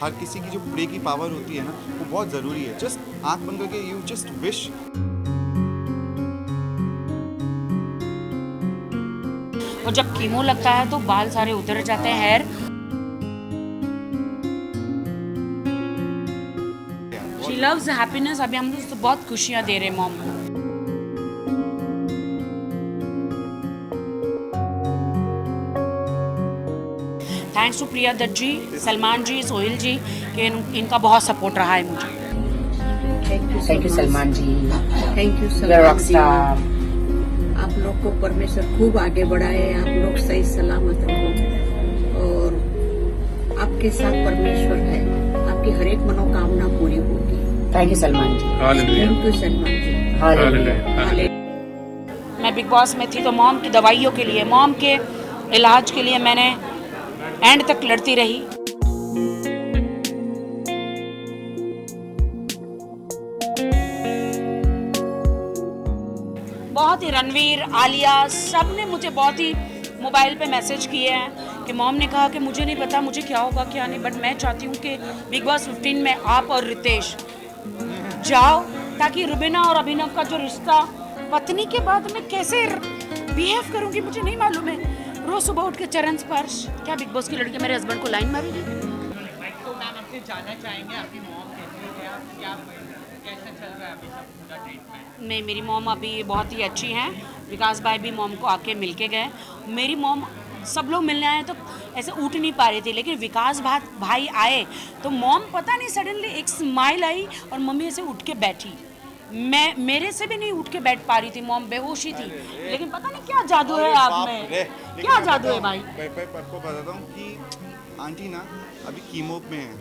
हर किसी की जो प्रे की पावर होती है ना, वो बहुत ज़रूरी है। जस्ट आँख बंद करके यू जस्ट विश। और जब कीमो लगता है तो बाल सारे उतर जाते हैं, हेयर। She loves happiness. अभी हम लोग बहुत खुशियाँ दे रहे हैं मॉम को। थैंक्स टू प्रिया दत्त जी, सलमान जी, सोहेल जी कि इनका बहुत सपोर्ट रहा है मुझे। Thank you Salman ji, thank you rock Salman ji. Star. आप लोग को परमेश्वर खूब आगे बढ़ाए, आप लोग सही सलामत रहो और आपके साथ परमेश्वर है, आपकी हर एक मनोकामना पूरी होगी। Thank you Salman ji. Thank you Salman ji. Hallelujah. मैं बिग बॉस में थी तो मॉम की दवाइयों के लिए, मॉम के इलाज के लिए मैंने एंड तक लड़ती रही। बहुत ही रणवीर, आलिया, सब ने मुझे बहुत ही मोबाइल पे मैसेज किए हैं कि मॉम ने कहा कि मुझे नहीं पता मुझे क्या होगा क्या नहीं, बट मैं चाहती हूँ कि बिग बॉस 15 में आप और रितेश जाओ, ताकि रुबीना और अभिनव का जो रिश्ता, पत्नी के बाद मैं कैसे बिहेव करूँगी मुझे नहीं मालूम है। रोज सुबह उठ के चरण स्पर्श। क्या बिग बॉस की लड़की मेरे हस्बैंड को लाइन मारेगी? तो मैम आपसे जानना चाहेंगे आपकी मॉम कैसी है, क्या कैसा चल रहा है अभी सब पूरा ट्रीटमेंट? नहीं, मेरी मॉम अभी बहुत ही अच्छी हैं। विकास भाई भी मॉम को आके मिल के गए। मेरी मॉम, सब लोग मिलने आए तो ऐसे उठ नहीं पा रही थी, लेकिन विकास भाई आए तो मॉम पता नहीं सडनली एक स्माइल आई और मम्मी ऐसे उठ के बैठी। मैं मेरे से भी नहीं उठ के बैठ पा रही थी, मॉम बेहोशी थी, लेकिन पता नहीं क्या जादू है आप में, क्या जादू है भाई। आपको बताता हूँ कि आंटी ना अभी कीमो में है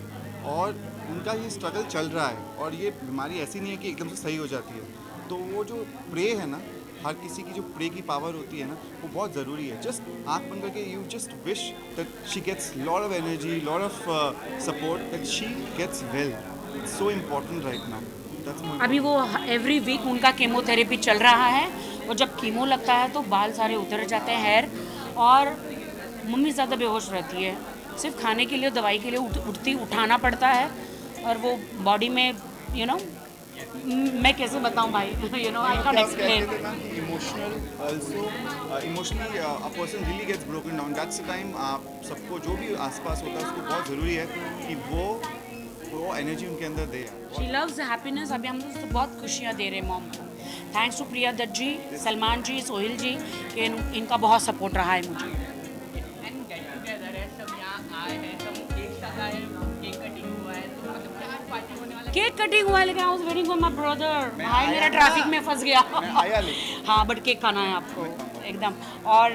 और उनका ये स्ट्रगल चल रहा है, और ये बीमारी ऐसी नहीं है कि एकदम से सही हो जाती है। तो वो जो प्रे है ना, हर किसी की जो प्रे की पावर होती है ना, वो बहुत ज़रूरी है। जस्ट आँख बंद करके you just wish that she gets lot of energy, lot of support, that she gets well. It's so important right now. अभी वो एवरी वीक उनका कीमोथेरेपी चल रहा है, और जब कीमो लगता है तो बाल सारे उतर जाते हैं, हेयर। और मम्मी ज़्यादा बेहोश रहती है, सिर्फ खाने के लिए, दवाई के लिए उठाना पड़ता है, और वो बॉडी में मैं कैसे बताऊं भाई, I can't explain. Emotional also, emotionally a person really gets broken down. That's the time आप सबको जो भी आसपास होता है उसको बहुत ज़रूरी है कि वो एनर्जी उनके अंदर दे। She loves happiness. अभी हम लोग बहुत खुशियाँ दे रहे हैं मॉम को। थैंक्स टू प्रिया दत्त जी, सलमान जी, सोहेल जी कि इनका बहुत सपोर्ट रहा है मुझे। एंड गेट टुगेदर है, सब यहाँ आए हैं, सब एक साथ आए हैं, केक कटिंग हुआ है, तो मतलब क्या पार्टी होने वाला है? केक कटिंग हुआ है, लेकिन I was waiting for my brother. भाई मेरा ट्रैफिक में फंस गया। हाँ, बट केक खाना है आपको एकदम। और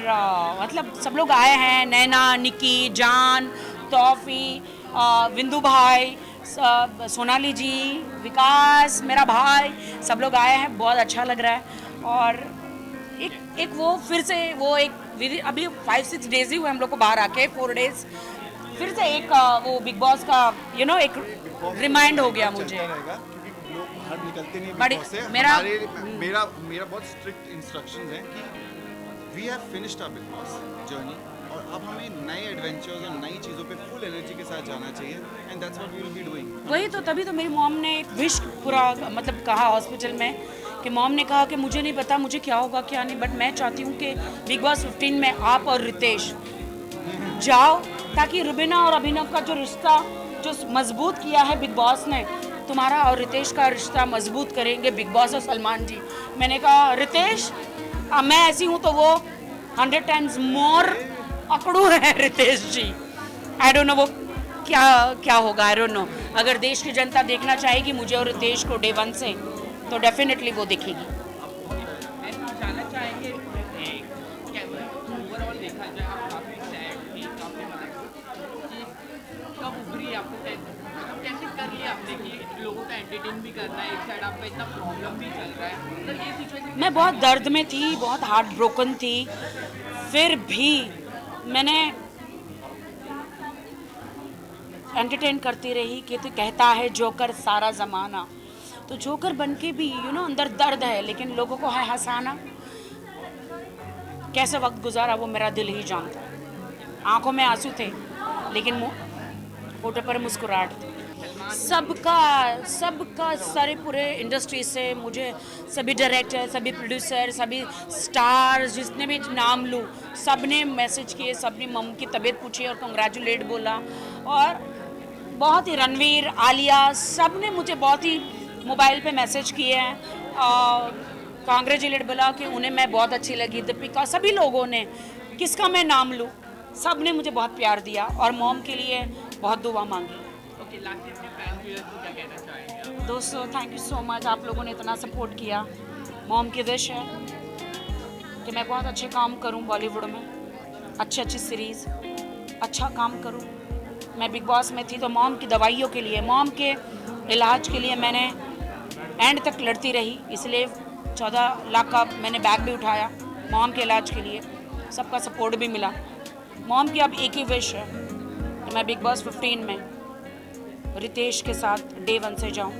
मतलब सब लोग आए हैं, नैना, निकी, जान, तौफी, विंदु भाई, सोनाली जी, विकास मेरा भाई, सब लोग आए हैं, बहुत अच्छा लग रहा है। और एक वो फिर से वो एक अभी 5-6 डेज ही हुए हम लोग को बाहर आके, 4 डेज, फिर से एक वो बिग बॉस का एक रिमाइंड हो गया मुझे। क्योंकि लोग बाहर निकलते नहीं बड़ी- बिग बॉस से। मेरा- मेरा बहुत स्ट्रिक्ट इंस्ट्रक्शंस हैं कि we have finished our Bigg Boss journey, और अब हमें नए एडवेंचर्स और नई चीज़ों पे फुल एनर्जी के साथ जाना चाहिए, and that's what we will be doing. वही तो, तभी तो मेरी मॉम ने एक विश पूरा मतलब कहा हॉस्पिटल में, कि मॉम ने कहा कि मुझे नहीं पता मुझे क्या होगा क्या नहीं, बट मैं चाहती हूँ कि बिग बॉस 15 में आप और रितेश जाओ, ताकि रुबीना और अभिनव का जो रिश्ता जो मजबूत किया है बिग बॉस ने, तुम्हारा और रितेश का रिश्ता मजबूत करेंगे बिग बॉस और सलमान जी। मैंने कहा रितेश, अब मैं ऐसी हूँ तो वो 100 टाइम्स मोर अकड़ू है रितेश जी। आई डोंट नो वो क्या क्या होगा, आई डोंट नो। अगर देश की जनता देखना चाहेगी मुझे और रितेश को डे 1 से, तो डेफिनेटली वो दिखेगी। एंड जानना चाहेंगे क्या ओवरऑल देखा जाए, आप काफ़ी सैड थी, काफ़ी कब उभरी आपको, कैसे कर लिया आपने कि लोगों का एंटरटेन भी करना है, एक साइड आपका इतना प्रॉब्लम भी चल रहा है, तो ये सिचुएशन? मैं बहुत दर्द में थी, बहुत हार्ट ब्रोकन थी, फिर भी मैंने एंटरटेन करती रही कि तो कहता है जोकर सारा ज़माना, तो जोकर बन के भी अंदर दर्द है, लेकिन लोगों को है हंसाना। कैसे वक्त गुजारा वो मेरा दिल ही जानता है। आंखों में आंसू थे, लेकिन होठों पर मुस्कुराहट थी। सबका सारे पूरे इंडस्ट्री से मुझे सभी डायरेक्टर, सभी प्रोड्यूसर, सभी स्टार्स जितने भी नाम लूँ, सब ने मैसेज किए, सब ने मम की तबीयत पूछी और कंग्रेचुलेट बोला। और बहुत ही रणवीर, आलिया, सब ने मुझे बहुत ही मोबाइल पे मैसेज किए हैं, कांग्रेचुलेट बोला कि उन्हें मैं बहुत अच्छी लगी। दीपिका, सभी लोगों ने, किसका मैं नाम लूँ, सब ने मुझे बहुत प्यार दिया और मॉम के लिए बहुत दुआ मांगी। ओके, लास्ट अपने फैन व्यूअर्स को क्या कहना चाहेंगे आप? दोस्तों, थैंक यू सो मच, आप लोगों ने इतना सपोर्ट किया। मॉम की विश है कि मैं बहुत अच्छे काम करूं बॉलीवुड में, अच्छी सीरीज़, अच्छा काम करूं। मैं बिग बॉस में थी तो मॉम की दवाइयों के लिए, मॉम के इलाज के लिए मैंने एंड तक लड़ती रही, इसलिए 14 लाख का मैंने बैग भी उठाया मॉम के इलाज के लिए, सबका सपोर्ट भी मिला। मॉम की अब एक ही विश है कि मैं बिग बॉस 15 में रितेश के साथ डे 1 से जाऊं,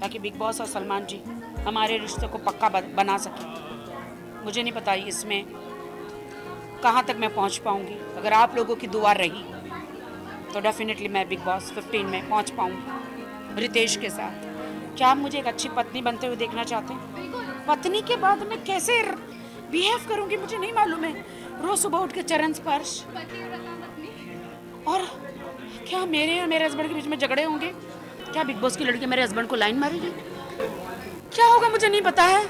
ताकि बिग बॉस और सलमान जी हमारे रिश्ते को पक्का बना सकें। मुझे नहीं पता इसमें कहाँ तक मैं पहुँच पाऊँगी, अगर आप लोगों की दुआ रही तो डेफिनेटली मैं बिग बॉस 15 में पहुँच पाऊँगी रितेश के साथ। क्या आप मुझे एक अच्छी पत्नी बनते हुए देखना चाहते हैं? पत्नी के बाद मैं कैसे बिहेव करूँगी मुझे नहीं मालूम है। रोज़ सुबह उठ के चरण स्पर्श, और क्या मेरे और मेरे हस्बैंड के बीच में झगड़े होंगे? क्या बिग बॉस की लड़की मेरे हस्बैंड को लाइन मारेगी? क्या होगा मुझे नहीं पता है।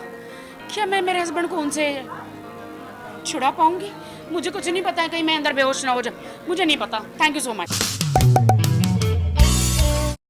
क्या मैं मेरे हस्बैंड को उनसे छुड़ा पाऊंगी? मुझे कुछ नहीं पता है, कहीं मैं अंदर बेहोश ना हो जाऊं, मुझे नहीं पता। Thank you so much.